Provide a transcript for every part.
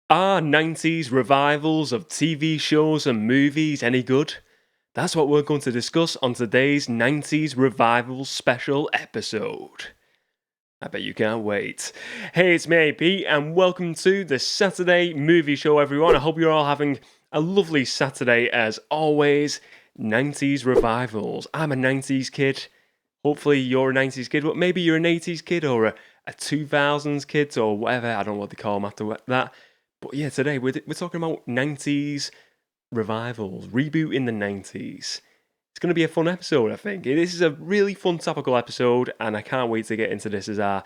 Are 90s revivals of TV shows and movies any good? That's what we're going to discuss on today's 90s revivals special episode. I bet you can't wait. Hey, it's me, Pete, and welcome to the Saturday Movie Show, everyone. I hope you're all having a lovely Saturday as always. 90s revivals. I'm a 90s kid. Hopefully you're a 90s kid, but maybe you're an 80s kid or a 2000s kid or whatever. I don't know what they call them after that. But yeah, today we're talking about 90s revivals, reboot in the 90s. It's going to be a fun episode, I think. This is a really fun topical episode, and I can't wait to get into this as our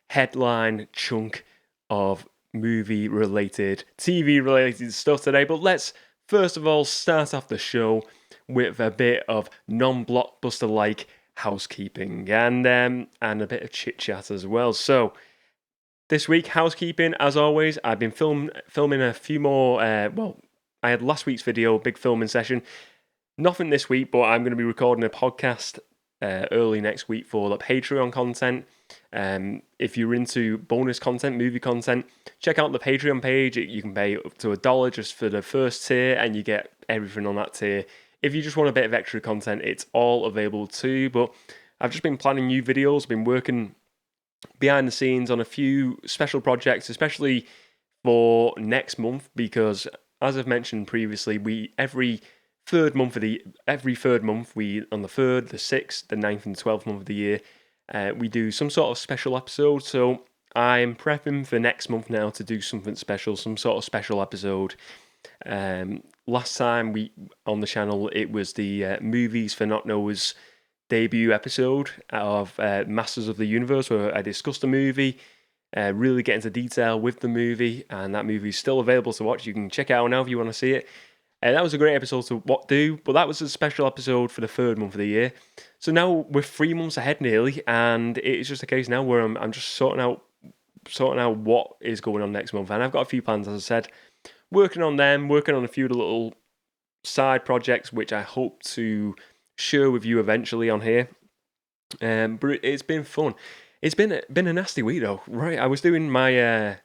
headline chunk of movie-related, TV-related stuff today. But let's first of all start off the show with a bit of non-blockbuster-like housekeeping and a bit of chit-chat as well. So, this week, housekeeping, as always, I've been filming a few more, I had last week's video, big filming session. Nothing this week, but I'm going to be recording a podcast early next week for the Patreon content. If you're into bonus content, movie content, check out the Patreon page. You can pay up to $1 just for the first tier, and you get everything on that tier. If you just want a bit of extra content, it's all available too. But I've just been planning new videos, been working behind the scenes on a few special projects, especially for next month, because as I've mentioned previously, every third month on the 3rd, the 6th, the 9th and 12th month of the year, we do some sort of special episode. So I'm prepping for next month now to do something special, some sort of special episode. Last time on the channel, it was the Movies for Not Knowers debut episode of Masters of the Universe, where I discussed the movie, really get into detail with the movie, and that movie is still available to watch. You can check it out now if you want to see it. That was a great episode to do, but that was a special episode for the 3rd month of the year. So now we're 3 months ahead nearly, and it's just a case now where I'm just sorting out what is going on next month, and I've got a few plans, as I said, working on a few little side projects which I hope to share with you eventually on here. But it's been fun. It's been a nasty week though, right? I was doing my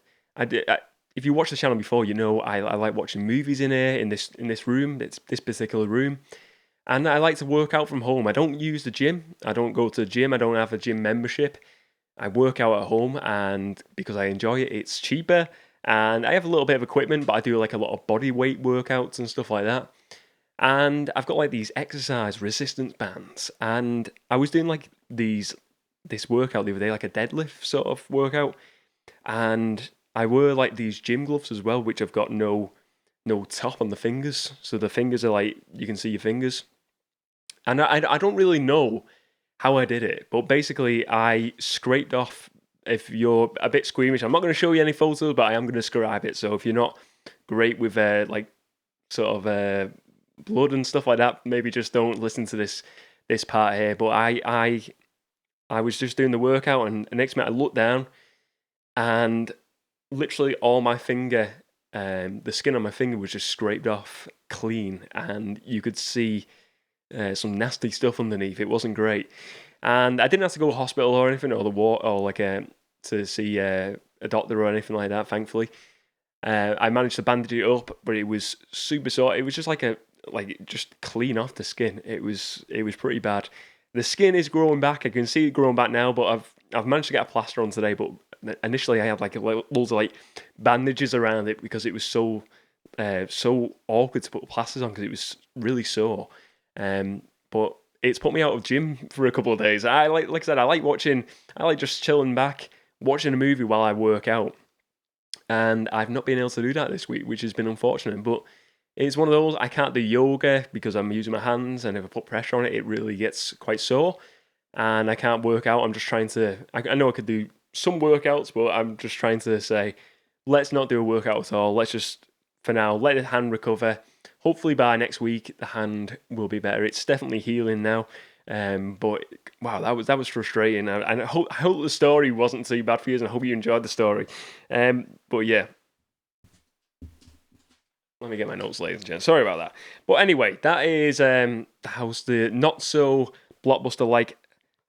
if you watched the channel before, you know I like watching movies in here in this room, this particular room, and I like to work out from home. I don't use the gym. I don't go to the gym. I don't have a gym membership. I work out at home, and because I enjoy it, it's cheaper, and I have a little bit of equipment, but I do like a lot of body weight workouts and stuff like that. And I've got like these exercise resistance bands, and I was doing like this workout the other day, like a deadlift sort of workout, and I wear like these gym gloves as well, which have got no top on the fingers, so the fingers are like, you can see your fingers, and I don't really know how I did it, but basically I scraped off. If you're a bit squeamish, I'm not going to show you any photos, but I am going to describe it. So if you're not great with like sort of blood and stuff like that, maybe just don't listen to this part here. But I was just doing the workout, and the next minute I looked down, and literally all my finger, the skin on my finger was just scraped off clean, and you could see some nasty stuff underneath. It wasn't great, and I didn't have to go to hospital or anything, to see a doctor or anything like that. Thankfully, I managed to bandage it up, but it was super sore. It was just just clean off the skin. It was pretty bad. The skin is growing back. I can see it growing back now, but I've managed to get a plaster on today. But initially, I had like loads of like bandages around it because it was so awkward to put plasters on because it was really sore. But it's put me out of gym for a couple of days. Like I said, I like just chilling back, watching a movie while I work out. And I've not been able to do that this week, which has been unfortunate. But it's one of those, I can't do yoga because I'm using my hands, and if I put pressure on it, it really gets quite sore. And I can't work out. I'm just trying to, I know I could do some workouts, but I'm just trying to say, let's not do a workout at all. Let's just, for now, let the hand recover. Hopefully by next week, the hand will be better. It's definitely healing now. But wow, that was frustrating. And I hope the story wasn't too bad for you, and I hope you enjoyed the story. But yeah, let me get my notes, ladies and gents. Sorry about that. But anyway, that is the not so blockbuster like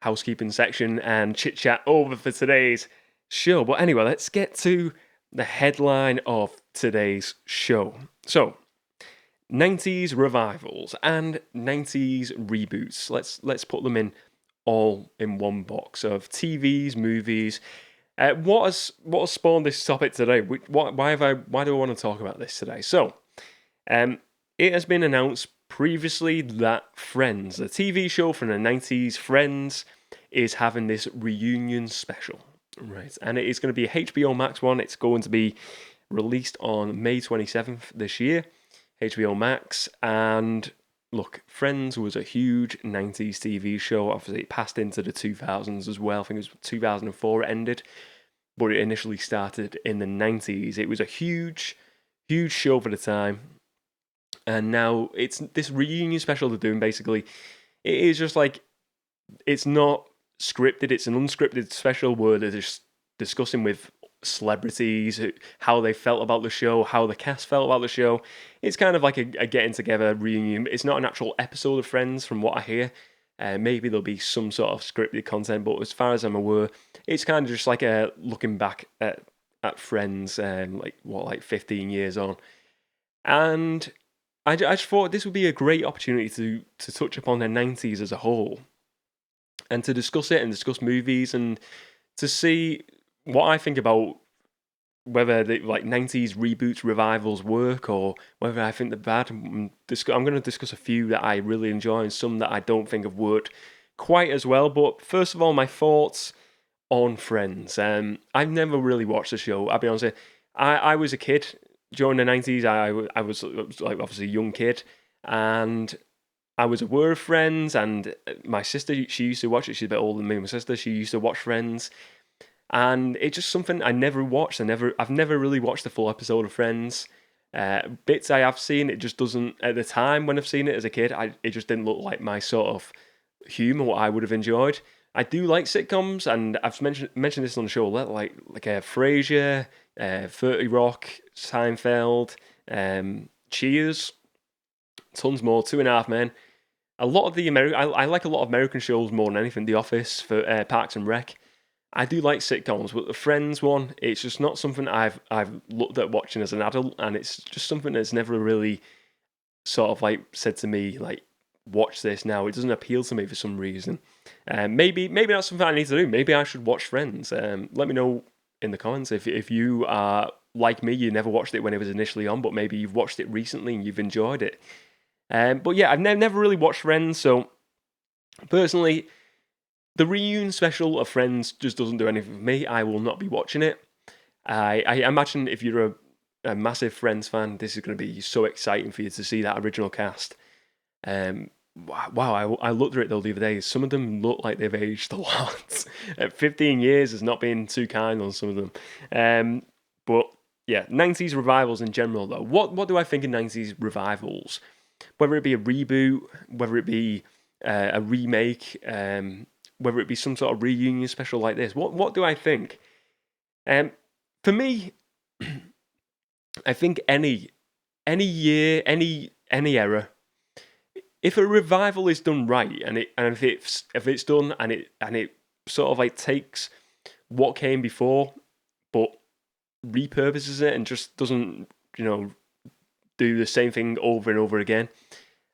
housekeeping section and chit chat over for today's show. But anyway, let's get to the headline of today's show. So, 90s revivals and 90s reboots. Let's put them in all in one box of TVs, movies. What has spawned this topic today? Why do I want to talk about this today? So, it has been announced previously that Friends, the TV show from the 90s, Friends, is having this reunion special, right? And it is going to be a HBO Max one. It's going to be released on May 27th this year, HBO Max. And look, Friends was a huge 90s TV show. Obviously, it passed into the 2000s as well. I think it was 2004 it ended, but it initially started in the 90s. It was a huge show for the time. And now it's this reunion special they're doing, basically. It is just like, it's not scripted, it's an unscripted special where they're just discussing with celebrities how they felt about the show, how the cast felt about the show. It's kind of like a getting together reunion. It's not an actual episode of Friends from what I hear. Maybe there'll be some sort of scripted content, but as far as I'm aware, it's kind of just like a looking back at Friends, like 15 years on. And I just thought this would be a great opportunity to touch upon the 90s as a whole and to discuss it and discuss movies and to see what I think about whether the 90s reboots, revivals work or whether I think they're bad. I'm going to discuss a few that I really enjoy and some that I don't think have worked quite as well. But first of all, my thoughts on Friends. I've never really watched the show, I'll be honest with you. I was a kid during the 90s. I was like obviously a young kid, and I was aware of Friends, and my sister, she used to watch it. She's a bit older than me. My sister, she used to watch Friends, and it's just something I never watched. I've never really watched the full episode of Friends. Bits I have seen, it just doesn't, at the time when I've seen it as a kid, it just didn't look like my sort of humour, what I would have enjoyed. I do like sitcoms, and I've mentioned this on the show, like Frasier, 30 Rock, Seinfeld, Cheers, tons more, Two and a Half Men. A lot of the I like a lot of American shows more than anything. The Office, for Parks and Rec. I do like sitcoms, but the Friends one, it's just not something I've looked at watching as an adult, and it's just something that's never really sort of like said to me like, watch this now. It doesn't appeal to me for some reason. Maybe that's something I need to do. Maybe I should watch Friends. Let me know in the comments if you are like me, you never watched it when it was initially on, but maybe you've watched it recently and you've enjoyed it. But yeah, I've never really watched Friends, so personally, the reunion special of Friends just doesn't do anything for me. I will not be watching it. I imagine if you're a massive Friends fan, this is going to be so exciting for you to see that original cast. Wow, I looked at it the other day. Some of them look like they've aged a lot. 15 years has not been too kind on some of them. But yeah, 90s revivals in general, though. What do I think of 90s revivals? Whether it be a reboot, whether it be a remake, whether it be some sort of reunion special like this. What do I think? For me, I think any year, any era, if a revival is done right, and if it's done and it sort of like takes what came before, but repurposes it and just doesn't do the same thing over and over again,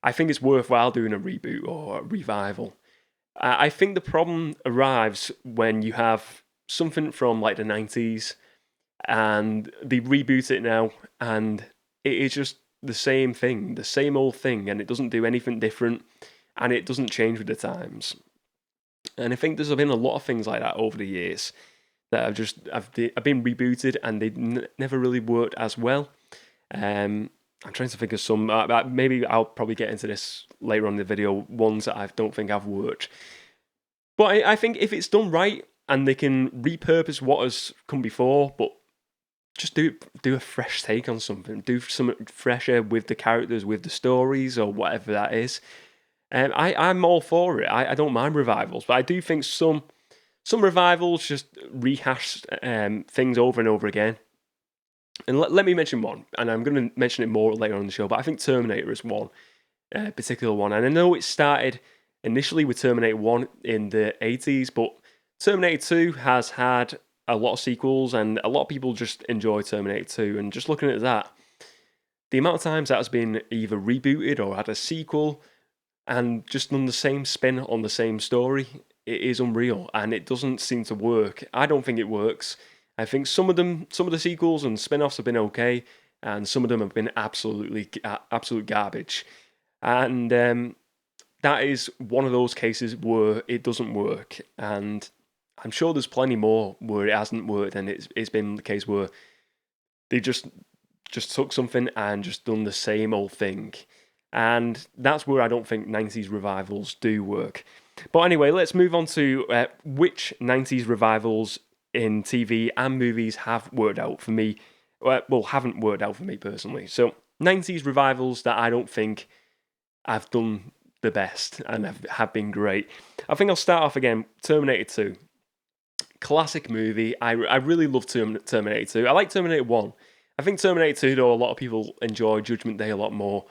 I think it's worthwhile doing a reboot or a revival. I think the problem arrives when you have something from like the 90s and they reboot it now and it is just the same thing, the same old thing, and it doesn't do anything different and it doesn't change with the times. And I think there's been a lot of things like that over the years that have been rebooted and they never really worked as well. I'm trying to think of some. Maybe I'll probably get into this later on in the video. Ones that I don't think have worked. But I think if it's done right and they can repurpose what has come before, but just do a fresh take on something. Do something fresher with the characters, with the stories, or whatever that is. I'm all for it. I don't mind revivals, but I do think some revivals just rehash things over and over again. And let me mention one, and I'm going to mention it more later on in the show, but I think Terminator is one particular one. And I know it started initially with Terminator 1 in the 80s, but Terminator 2 has had a lot of sequels, and a lot of people just enjoy Terminator 2. And just looking at that, the amount of times that has been either rebooted or had a sequel and just done the same spin on the same story, it is unreal, and it doesn't seem to work. I don't think it works. I think some of the sequels and spin-offs have been okay, and some of them have been absolute garbage. And that is one of those cases where it doesn't work. And I'm sure there's plenty more where it hasn't worked, and it's been the case where they just took something and just done the same old thing. And that's where I don't think 90s revivals do work. But anyway, let's move on to which 90s revivals in TV and movies have worked out for me. Well, haven't worked out for me personally. So, 90s revivals that I don't think have done the best and have been great. I think I'll start off again, Terminator 2. Classic movie. I really love Terminator 2. I like Terminator 1. I think Terminator 2, though, a lot of people enjoy Judgment Day a lot more.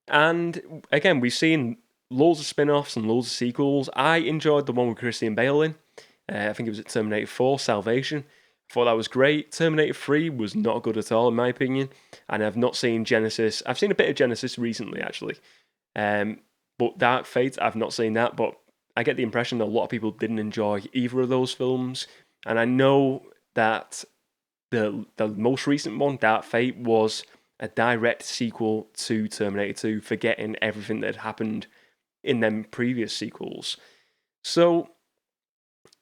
And again, we've seen loads of spin-offs and loads of sequels. I enjoyed the one with Christian Bale in. I think it was at Terminator 4, Salvation. I thought that was great. Terminator 3 was not good at all, in my opinion. And I've not seen Genesis. I've seen a bit of Genesis recently, actually. But Dark Fate, I've not seen that. But I get the impression that a lot of people didn't enjoy either of those films. And I know that the most recent one, Dark Fate, was a direct sequel to Terminator 2, forgetting everything that had happened in them previous sequels. So,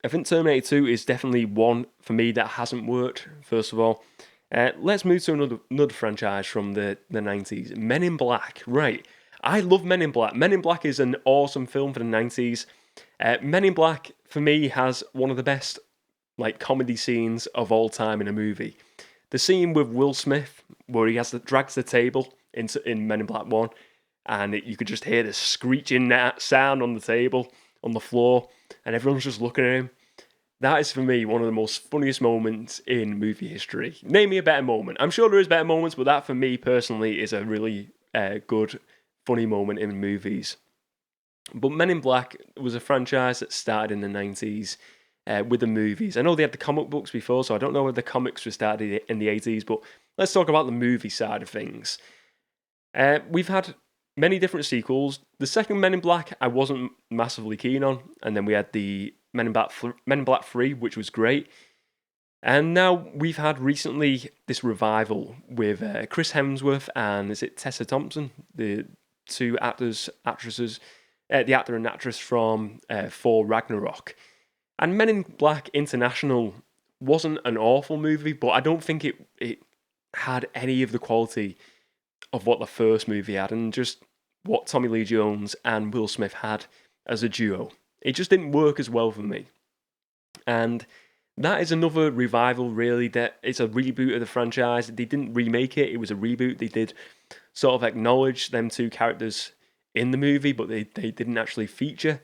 I think Terminator 2 is definitely one, for me, that hasn't worked, first of all. Let's move to another franchise from the 90s, Men in Black. Right, I love Men in Black. Men in Black is an awesome film for the 90s. Men in Black, for me, has one of the best comedy scenes of all time in a movie. The scene with Will Smith, where he drags the table in Men in Black 1, and you could just hear the screeching sound on the table, on the floor, and everyone's just looking at him. That is, for me, one of the most funniest moments in movie history. Name me a better moment. I'm sure there is better moments, but that, for me, personally, is a really good, funny moment in movies. But Men in Black was a franchise that started in the 90s. With the movies. I know they had the comic books before, so I don't know whether the comics were started in the 80s, but let's talk about the movie side of things. We've had many different sequels. The second Men in Black, I wasn't massively keen on, and then we had the Men in Black 3, which was great. And now we've had recently this revival with Chris Hemsworth and is it Tessa Thompson, the two actresses, the actor and actress from Thor Ragnarok. And Men in Black International wasn't an awful movie, but I don't think it had any of the quality of what the first movie had and just what Tommy Lee Jones and Will Smith had as a duo. It just didn't work as well for me. And that is another revival, really, that it's a reboot of the franchise. They didn't remake it, it was a reboot. They did sort of acknowledge them two characters in the movie, but they didn't actually feature.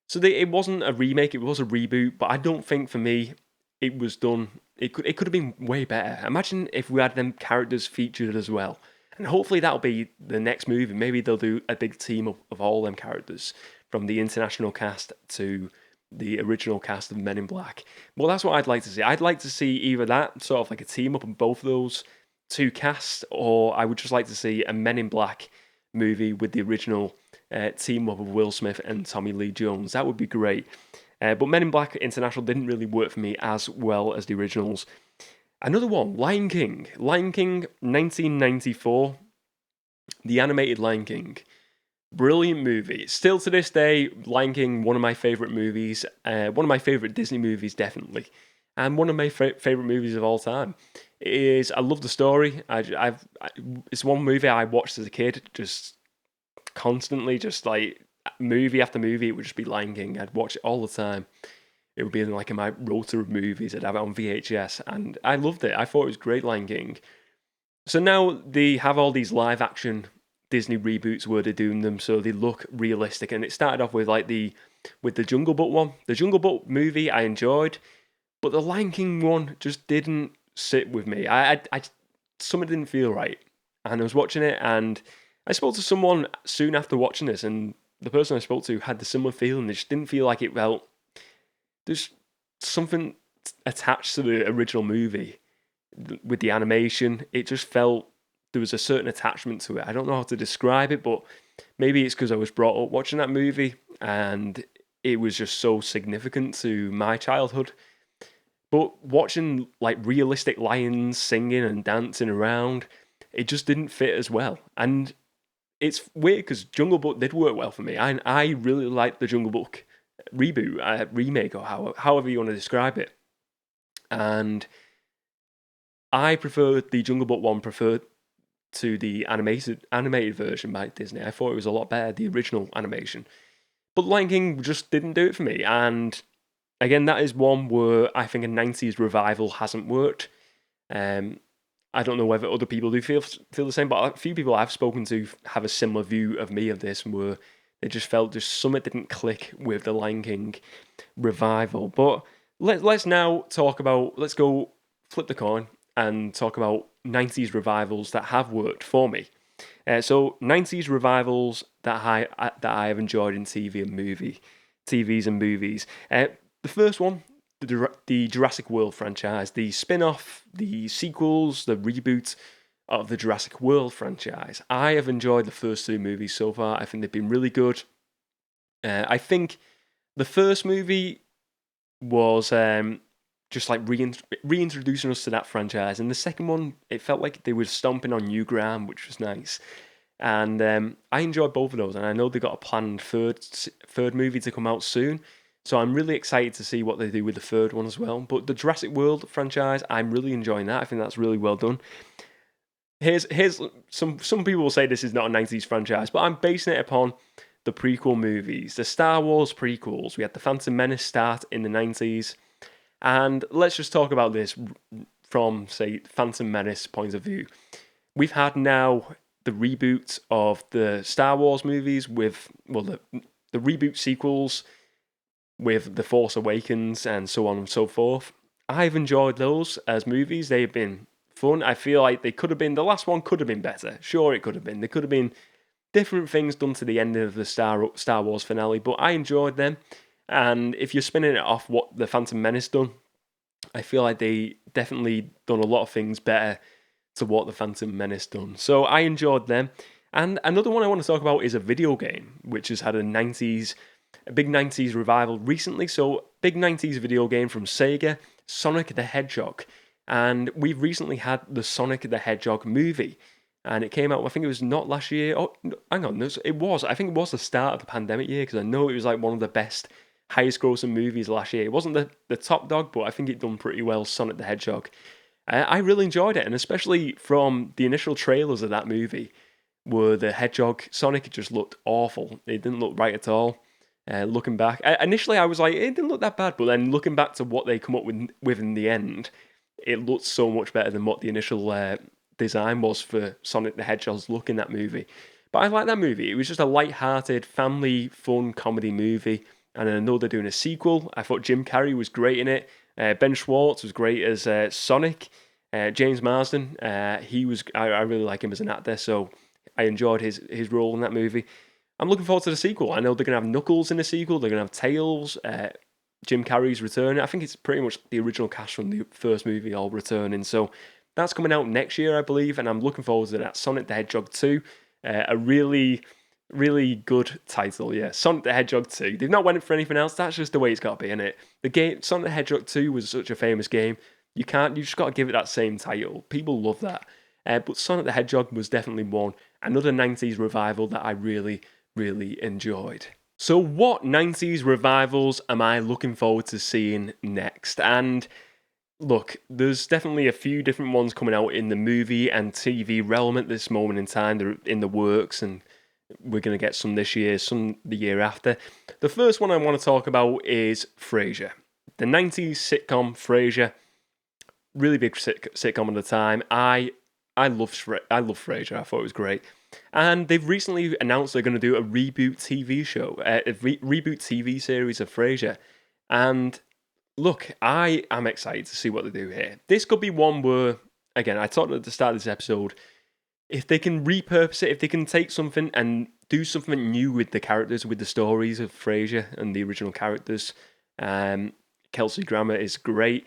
So it wasn't a remake, it was a reboot, but I don't think for me it was done. It could have been way better. Imagine if we had them characters featured as well. And hopefully that'll be the next movie. Maybe they'll do a big team of all them characters, from the international cast to the original cast of Men in Black. Well, that's what I'd like to see. I'd like to see either that, sort of like a team up of both of those two casts, or I would just like to see a Men in Black movie with the original team up of Will Smith and Tommy Lee Jones. That would be great. But Men in Black International didn't really work for me as well as the originals. Another one, Lion King. Lion King 1994. The animated Lion King. Brilliant movie. Still to this day, Lion King, one of my favourite movies. One of my favourite Disney movies, definitely. And one of my favourite movies of all time. I love the story. It's one movie I watched as a kid, just constantly, just like movie after movie. It would just be Lion King. I'd watch it all the time. It would be in my rota of movies. I'd have it on VHS, and I loved it. I thought it was great, Lion King. So now they have all these live action Disney reboots where they're doing them so they look realistic. And it started off with the Jungle Book one. The Jungle Book movie I enjoyed, but the Lion King one just didn't sit with me. I something didn't feel right. And I was watching it, and I spoke to someone soon after watching this, and the person I spoke to had the similar feeling. They just didn't feel like it felt. There's something attached to the original movie with the animation. It just felt there was a certain attachment to it. I don't know how to describe it, but maybe it's because I was brought up watching that movie and it was just so significant to my childhood. But watching like realistic lions singing and dancing around, it just didn't fit as well. And it's weird because Jungle Book did work well for me. I really liked the Jungle Book reboot, remake, or however you want to describe it. And I preferred the Jungle Book one preferred to the animated version by Disney. I thought it was a lot better, the original animation. But Lion King just didn't do it for me. And again, that is one where I think a 90s revival hasn't worked. I don't know whether other people do feel the same, but a few people I've spoken to have a similar view of me of this, where they just felt just something didn't click with the Lion King revival. But let's now talk about, let's go flip the coin and talk about 90s revivals that have worked for me. So 90s revivals that I have enjoyed in TVs and movies. The first one, the Jurassic World franchise, the spin-off, the sequels, the reboot of the Jurassic World franchise. I have enjoyed the first two movies so far. I think they've been really good. I think the first movie was just like reintroducing us to that franchise, and the second one, it felt like they were stomping on new ground, which was nice. And I enjoyed both of those, and I know they got a planned third movie to come out soon. So I'm really excited to see what they do with the third one as well. But the Jurassic World franchise, I'm really enjoying that. I think that's really well done. Here's some people will say this is not a 90s franchise, but I'm basing it upon the prequel movies, the Star Wars prequels. We had the Phantom Menace start in the 90s, and let's just talk about this from, say, Phantom Menace point of view. We've had now the reboot of the Star Wars movies with, well, the reboot sequels with The Force Awakens and so on and so forth. I've enjoyed those as movies. They've been fun. I feel like they could have been, the last one could have been better. Sure, it could have been. There could have been different things done to the end of the Star Wars finale, but I enjoyed them. And if you're spinning it off what the Phantom Menace done, I feel like they definitely done a lot of things better to what the Phantom Menace done. So I enjoyed them. And another one I want to talk about is a video game, which has had a big 90s revival recently. So, big 90s video game from Sega, Sonic the Hedgehog. And we've recently had the Sonic the Hedgehog movie. And it came out, I think it was not last year. Oh, no, hang on, it was. I think it was the start of the pandemic year, because I know it was like one of the best, highest grossing movies last year. It wasn't the top dog, but I think it done pretty well, Sonic the Hedgehog. I really enjoyed it, and especially from the initial trailers of that movie, where the Hedgehog, Sonic just looked awful. It didn't look right at all. Looking back, initially I was like, it didn't look that bad, but then looking back to what they come up with in the end, it looked so much better than what the initial design was for Sonic the Hedgehog's look in that movie. But I like that movie. It was just a light-hearted, family, fun comedy movie, and I know they're doing a sequel. I thought Jim Carrey was great in it. Ben Schwartz was great as Sonic. James Marsden, I really like him as an actor, so I enjoyed his role in that movie. I'm looking forward to the sequel. I know they're going to have Knuckles in the sequel. They're going to have Tails. Jim Carrey's returning. I think it's pretty much the original cast from the first movie all returning. So that's coming out next year, I believe, and I'm looking forward to that. Sonic the Hedgehog 2. A really, really good title, yeah. Sonic the Hedgehog 2. They've not went for anything else. That's just the way it's got to be, innit? The game, Sonic the Hedgehog 2 was such a famous game. You just got to give it that same title. People love that. But Sonic the Hedgehog was definitely one. Another 90s revival that I really enjoyed. So what 90s revivals am I looking forward to seeing next? And look, there's definitely a few different ones coming out in the movie and TV realm at this moment in time. They're in the works, and we're going to get some this year, some the year after. The first one I want to talk about is Frasier. The 90s sitcom Frasier. Really big sitcom at the time. I love Frasier. I thought it was great. And they've recently announced they're going to do a reboot TV show, reboot TV series of Frasier. And look, I am excited to see what they do here. This could be one where, again, I talked at the start of this episode, if they can repurpose it, if they can take something and do something new with the characters, with the stories of Frasier and the original characters, Kelsey Grammer is great.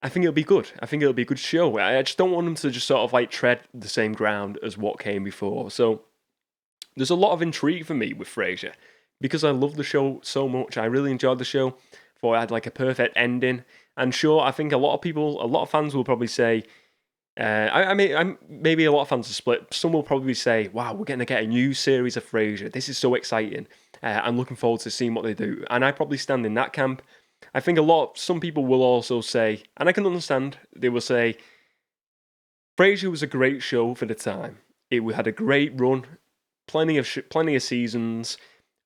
I think it'll be good. I think it'll be a good show. I just don't want them to just sort of like tread the same ground as what came before. So there's a lot of intrigue for me with Frasier because I love the show so much. I really enjoyed the show. Thought it had like a perfect ending. And sure, I think a lot of fans will probably say, maybe a lot of fans are split. Some will probably say, wow, we're going to get a new series of Frasier. This is so exciting. I'm looking forward to seeing what they do. And I probably stand in that camp. I think some people will also say, and I can understand, they will say, Frasier was a great show for the time. It had a great run, plenty of seasons,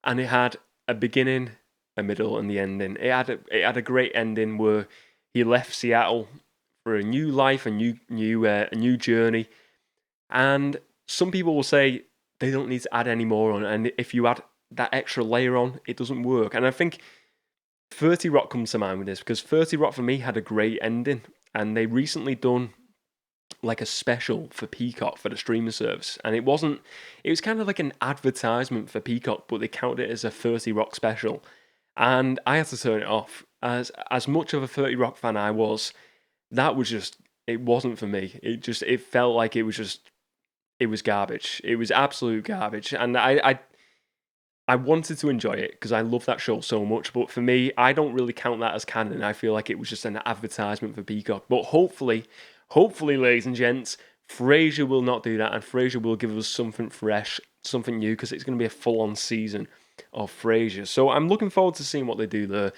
and it had a beginning, a middle, and the ending. It had a great ending where he left Seattle for a new life, a new journey. And some people will say they don't need to add any more on, and if you add that extra layer on, it doesn't work. And I think 30 Rock comes to mind with this because 30 Rock for me had a great ending, and they recently done like a special for Peacock for the streaming service, and it was kind of like an advertisement for Peacock, but they counted it as a 30 Rock special, and I had to turn it off. As much of a 30 Rock fan I was, that was just, it wasn't for me. It felt like it was garbage. It was absolute garbage, and I wanted to enjoy it because I love that show so much, but for me, I don't really count that as canon. I feel like it was just an advertisement for Peacock. But hopefully, ladies and gents, Frasier will not do that, and Frasier will give us something fresh, something new, because it's going to be a full-on season of Frasier. So I'm looking forward to seeing what they do there.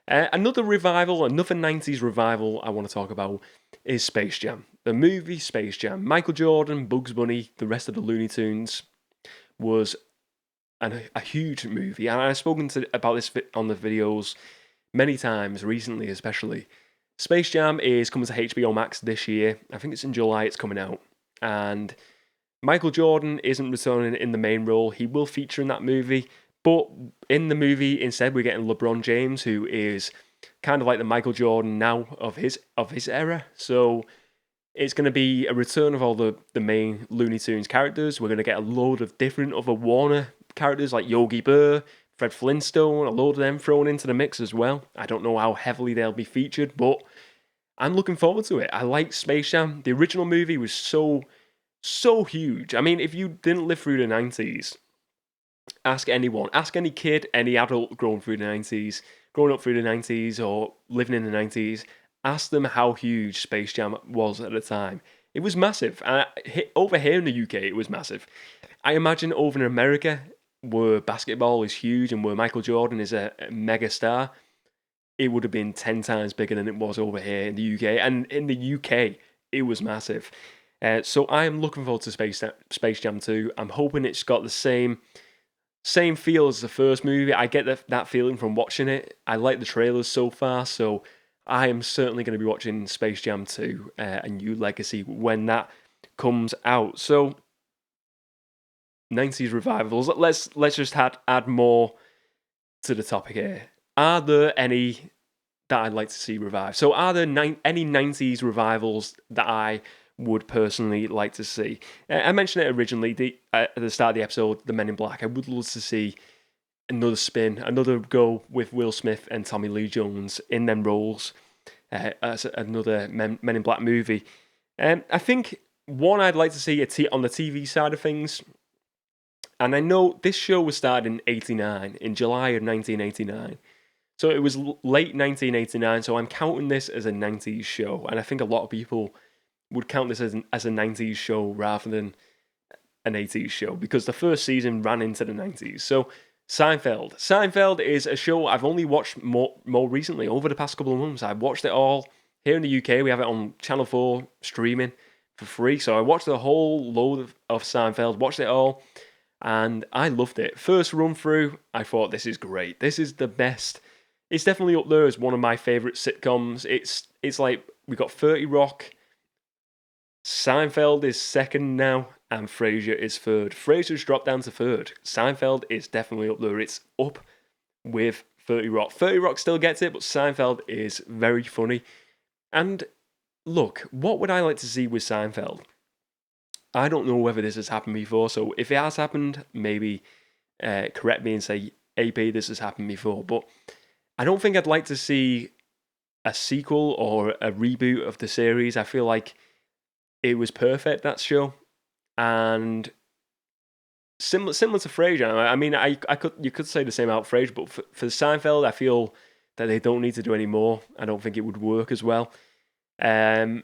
Another 90s revival I want to talk about is Space Jam. The movie Space Jam. Michael Jordan, Bugs Bunny, the rest of the Looney Tunes was a huge movie, and I've spoken about this on the videos many times recently, especially. Space Jam is coming to HBO Max this year. I think it's in July it's coming out, and Michael Jordan isn't returning in the main role. He will feature in that movie, but in the movie instead we're getting LeBron James, who is kind of like the Michael Jordan now of his era. So it's going to be a return of all the main Looney Tunes characters. We're going to get a load of different other Warner characters like Yogi Bear, Fred Flintstone, a load of them thrown into the mix as well. I don't know how heavily they'll be featured, but I'm looking forward to it. I like Space Jam. The original movie was so huge. I mean, if you didn't live through the 90s, ask anyone, ask any kid, any adult growing up through the 90s or living in the 90s, ask them how huge Space Jam was at the time. It was massive. Over here in the UK, it was massive. I imagine over in America, where basketball is huge and where Michael Jordan is a mega star, it would have been 10 times bigger than it was over here in the UK. And in the UK, it was massive. So I am looking forward to Space Jam 2. I'm hoping it's got the same feel as the first movie. I get that feeling from watching it. I like the trailers so far, so I am certainly going to be watching Space Jam 2, A New Legacy, when that comes out. So 90s revivals. Let's just add more to the topic here. Are there any that I'd like to see revive? So are there any 90s revivals that I would personally like to see? I mentioned it originally at the start of the episode, the Men in Black. I would love to see another spin, another go with Will Smith and Tommy Lee Jones in them roles as another Men in Black movie. I think one I'd like to see on the TV side of things. And I know this show was started in in July of 1989. So it was late 1989, so I'm counting this as a 90s show. And I think a lot of people would count this as a 90s show rather than an 80s show, because the first season ran into the 90s. So Seinfeld. Seinfeld is a show I've only watched more recently, over the past couple of months. I've watched it all. Here in the UK, we have it on Channel 4 streaming for free. So I watched the whole load of Seinfeld, watched it all. And I loved it. First run through, I thought, this is great. This is the best. It's definitely up there as one of my favourite sitcoms. It's like, we got 30 Rock, Seinfeld is second now, and Frasier is third. Frasier's dropped down to third. Seinfeld is definitely up there. It's up with 30 Rock. 30 Rock still gets it, but Seinfeld is very funny. And look, what would I like to see with Seinfeld? I don't know whether this has happened before, so if it has happened, maybe correct me and say, AP, this has happened before. But I don't think I'd like to see a sequel or a reboot of the series. I feel like it was perfect, that show. And similar to Frasier. I mean, you could say the same about Frasier, but for Seinfeld, I feel that they don't need to do any more. I don't think it would work as well. And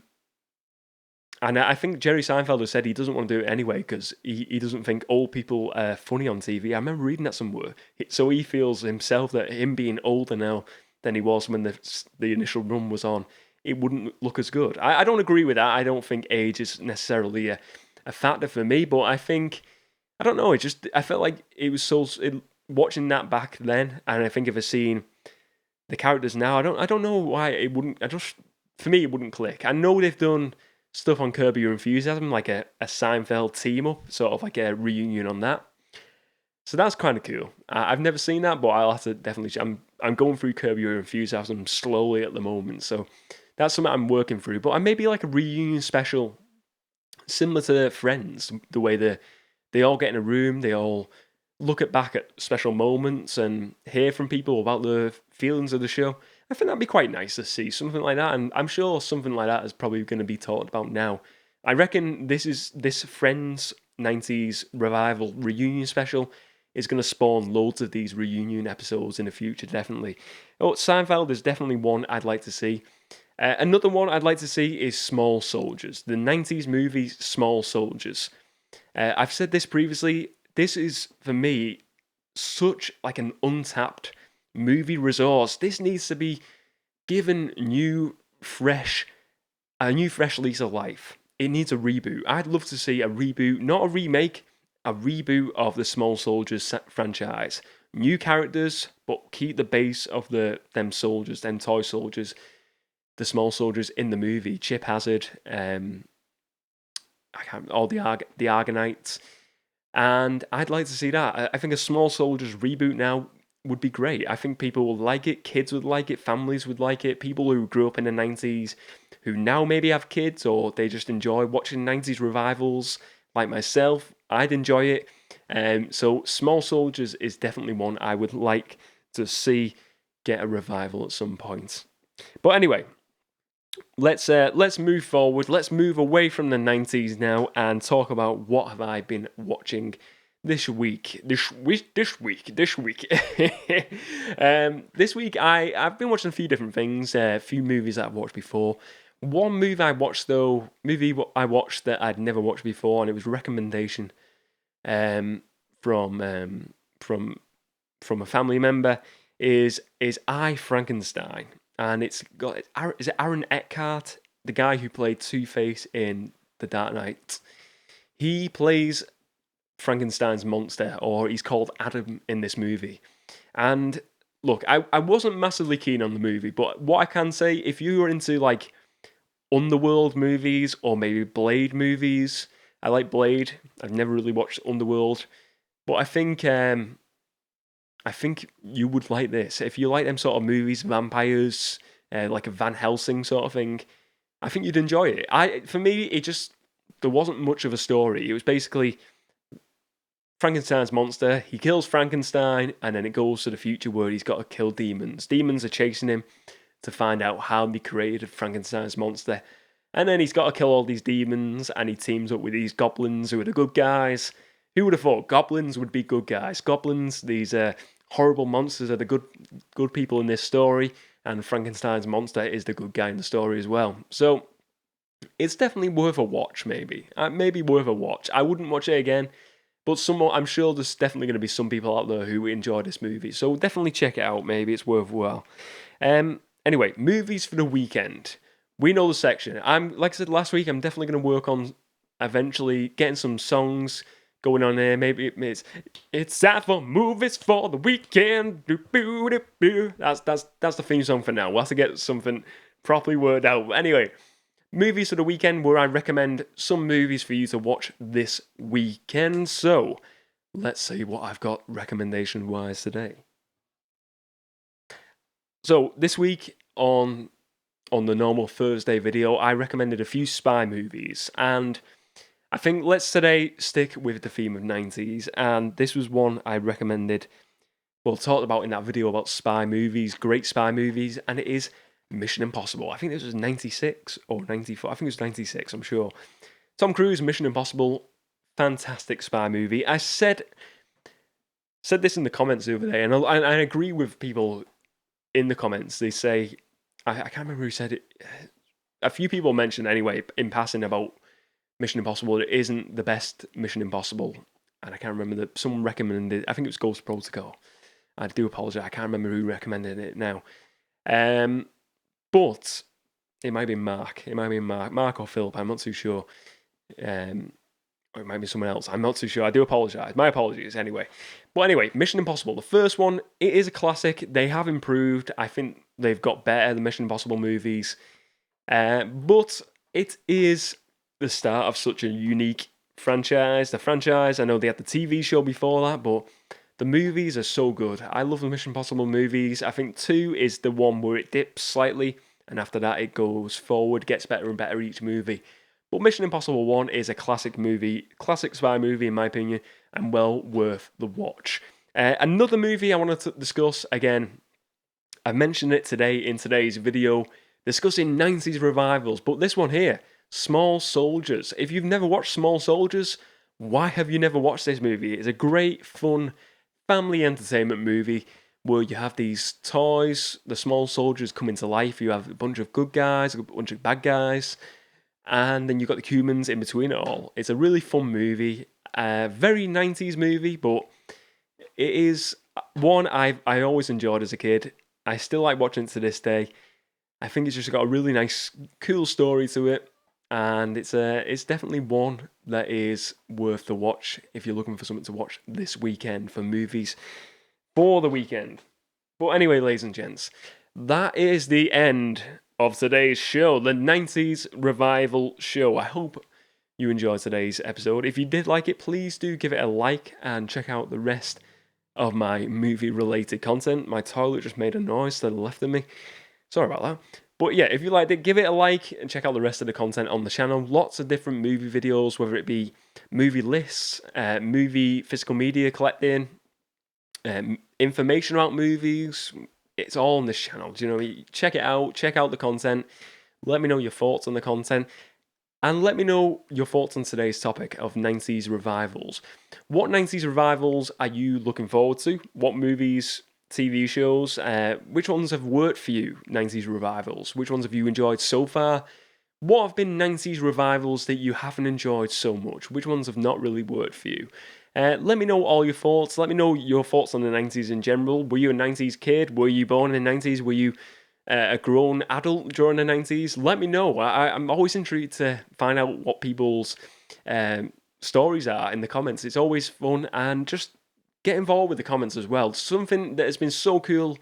I think Jerry Seinfeld has said he doesn't want to do it anyway because he doesn't think old people are funny on TV. I remember reading that somewhere. So he feels himself that him being older now than he was when the initial run was on, it wouldn't look as good. I don't agree with that. I don't think age is necessarily a factor for me, but I think, I don't know, I felt like it was watching that back then, and I think if I seen the characters now, I don't know why it wouldn't, for me, it wouldn't click. I know they've done stuff on Curb Your Enthusiasm, like a Seinfeld team up, sort of like a reunion on that. So that's kind of cool. I've never seen that, but I'll have to definitely. I'm going through Curb Your Enthusiasm slowly at the moment, so that's something I'm working through. But I maybe like a reunion special, similar to Friends, the way they all get in a room, they all look back at special moments and hear from people about the feelings of the show. I think that'd be quite nice to see something like that, and I'm sure something like that is probably going to be talked about now. I reckon this Friends 90s revival reunion special is going to spawn loads of these reunion episodes in the future, definitely. Oh, Seinfeld is definitely one I'd like to see. Another one I'd like to see is Small Soldiers, the 90s movie Small Soldiers. I've said this previously, this is, for me, such like an untapped movie resource. This needs to be given a new fresh lease of life. It needs a reboot. I'd love to see a reboot, not a remake, a reboot of the Small Soldiers franchise. New characters, but keep the base of them soldiers, them toy soldiers, the small soldiers in the movie. Chip Hazard, all the Argonites. And I'd like to see that. I think a Small Soldiers reboot now would be great. I think people will like it, kids would like it, families would like it, people who grew up in the 90s who now maybe have kids or they just enjoy watching 90s revivals like myself. I'd enjoy it. So Small Soldiers is definitely one I would like to see get a revival at some point. But anyway, let's move forward. Let's move away from the 90s now and talk about what have I been watching this week. This week. This week I've been watching a few different things, a few movies that I've watched before. One movie I watched that I'd never watched before, and it was a recommendation from a family member, is I, Frankenstein. And is it Aaron Eckhart, the guy who played Two-Face in The Dark Knight? He plays Frankenstein's monster, or he's called Adam in this movie. And look, I wasn't massively keen on the movie, but what I can say, if you were into like Underworld movies or maybe Blade movies, I like Blade. I've never really watched Underworld, but I think you would like this. If you like them sort of movies, vampires, like a Van Helsing sort of thing, I think you'd enjoy it. For me, there wasn't much of a story. It was basically Frankenstein's monster. He kills Frankenstein, and then it goes to the future where he's got to kill demons. Demons are chasing him to find out how they created Frankenstein's monster. And then he's got to kill all these demons, and he teams up with these goblins who are the good guys. Who would have thought goblins would be good guys? Goblins, these horrible monsters, are the good people in this story, and Frankenstein's monster is the good guy in the story as well. So it's definitely worth a watch, maybe. Maybe worth a watch. I wouldn't watch it again, but I'm sure there's definitely going to be some people out there who enjoy this movie. So definitely check it out, maybe. It's worthwhile. Anyway, movies for the weekend. We know the section. Like I said last week, I'm definitely going to work on eventually getting some songs going on there. Maybe it's time for movies for the weekend. That's the theme song for now. We'll have to get something properly worded out. Anyway, movies for the weekend, where I recommend some movies for you to watch this weekend. So let's see what I've got recommendation wise today. So this week on the normal Thursday video, I recommended a few spy movies, and I think let's today stick with the theme of 90s, and this was one I recommended, talked about in that video about spy movies, great spy movies, and it is Mission Impossible. I think this was 96 or 94. I think it was 96, I'm sure. Tom Cruise, Mission Impossible, fantastic spy movie. I said this in the comments the other day, and I agree with people in the comments. They say, I can't remember who said it. A few people mentioned anyway, in passing, about Mission Impossible. It isn't the best Mission Impossible. And I can't remember that someone recommended, I think it was Ghost Protocol. I do apologise, I can't remember who recommended it now. But it might be Mark. Mark or Philip, I'm not too sure. Or it might be someone else. I'm not too sure. I do apologise. My apologies anyway. But anyway, Mission Impossible. The first one, it is a classic. They have improved. I think they've got better than Mission Impossible movies. But it is the start of such a unique franchise. The franchise, I know they had the TV show before that, but the movies are so good. I love the Mission Impossible movies. I think 2 is the one where it dips slightly, and after that it goes forward, gets better and better each movie. But Mission Impossible 1 is a classic movie, classic spy movie in my opinion, and well worth the watch. Another movie I wanted to discuss, again, I mentioned it today in today's video, discussing 90s revivals, but this one here, Small Soldiers. If you've never watched Small Soldiers, why have you never watched this movie? It's a great, fun, family entertainment movie where you have these toys, the small soldiers come into life, you have a bunch of good guys, a bunch of bad guys, and then you've got the humans in between it all. It's a really fun movie, very 90s movie, but it is one I always enjoyed as a kid. I still like watching it to this day. I think it's just got a really nice, cool story to it, and it's definitely one that is worth the watch if you're looking for something to watch this weekend for movies for the weekend. But anyway, ladies and gents, that is the end of today's show, the 90s Revival Show. I hope you enjoyed today's episode. If you did like it, please do give it a like and check out the rest of my movie-related content. My toilet just made a noise to the left of me. Sorry about that. But yeah, if you liked it, give it a like and check out the rest of the content on the channel. Lots of different movie videos, whether it be movie lists, movie physical media collecting, information about movies. It's all on this channel. Do you know? Check it out. Check out the content. Let me know your thoughts on the content. And let me know your thoughts on today's topic of 90s revivals. What 90s revivals are you looking forward to? What movies, TV shows, which ones have worked for you, 90s revivals? Which ones have you enjoyed so far? What have been 90s revivals that you haven't enjoyed so much? Which ones have not really worked for you? Let me know all your thoughts. Let me know your thoughts on the 90s in general. Were you a 90s kid? Were you born in the 90s? Were you a grown adult during the 90s? Let me know. I'm always intrigued to find out what people's stories are in the comments. It's always fun, and just get involved with the comments as well. Something that has been so cool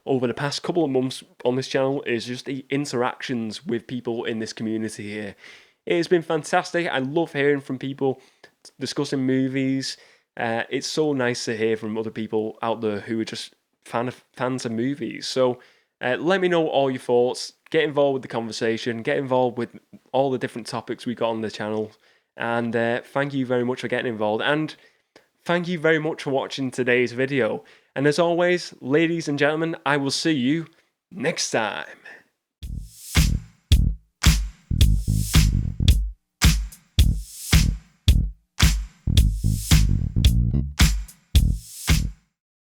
over the past couple of months on this channel is just the interactions with people in this community here. It has been fantastic. I love hearing from people discussing movies. It's so nice to hear from other people out there who are just fans of movies. So let me know all your thoughts. Get involved with the conversation. Get involved with all the different topics we got on the channel. And thank you very much for getting involved. And thank you very much for watching today's video. And as always, ladies and gentlemen, I will see you next time.